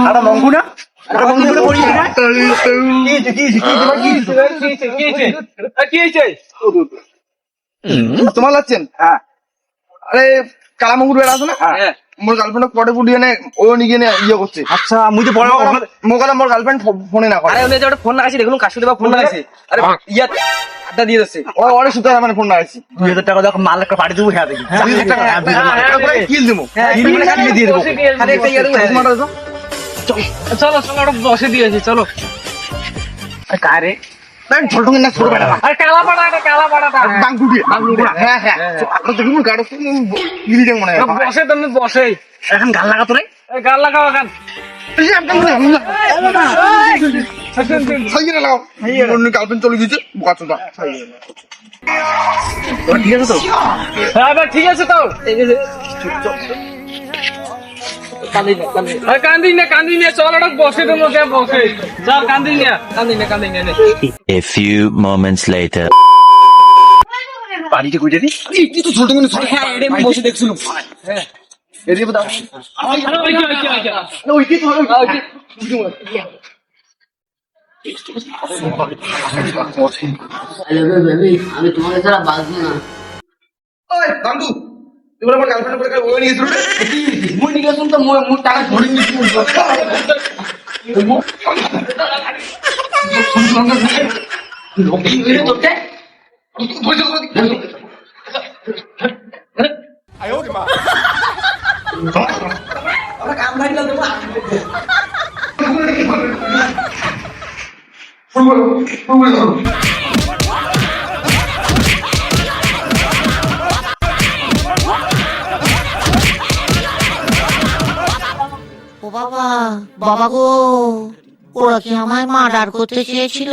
আরে মঙ্গু না তোমার লাগছেন? হ্যাঁ। আরে কালা মঙ্গুর বেড়া আছে না, মোর গার্লফ্রেন্ড পটে ফুটিয়ে নে ও নিয়ে ইয়ে করছে। আচ্ছা মুই তো পড়া মোকালে মোর গার্লফ্রেন্ড ফোনে না করে। আরে উনি যে ওটা ফোন লাগাইছে দেখুন কাশু দেবা ফোন লাগাইছে। আরে ইয়া আড্ডা দিয়ে দিচ্ছে। ও অনেক সুতার মানে ফোন লাগাইছি। 2000 টাকা দাও মাল একটা পাঠিয়ে দেবো। হ্যাঁ দেখি কিল দিমু দিয়ে দেবো। খালি একটা ইয়া দেবো। চলো চলো ওটা বসে দিয়েছি চলো। কারে ছোট না ছোট বেড়া আরে কালা পাড়া এটা কালা পাড়াটা। ডাঙ্গুড়ি। হ্যাঁ হ্যাঁ আপনি দেখুন গাড়ি গিলি দেন মনে হয়। বসে তুমি বসে। এখন গাল লাগা তো রে। গাল লাগাও এখন। গার্লফ্রেন্ড চলে গেছে বোকা চোদা। ঠিক আছে তো? হ্যাঁ এবার ঠিক আছে তো। ঠিক আছে। কান্দি না চল ওটা বসে তুমি ওকে বসে। চল কান্দি না। A few moments later. বাড়িতে কইতে দি তুই তো ছোট মনে ছোট। হ্যাঁ এটা আমি বসে দেখছিলাম। হ্যাঁ এদিকে দাও। ওই কি তো হবে আমি তোমাকে ছাড়া বাঁচবো না। ওই বান্দু তুই আমার গার্লফ্রেন্ড করে ওই নিয়ে এসেছিস রে। মুই নিয়ে গেছিলাম তো মুই টাকা ধরে নিয়েছি। ও বাবা, বাবা গো, ওরা কি আমায় মার্ডার করতে চেয়েছিল?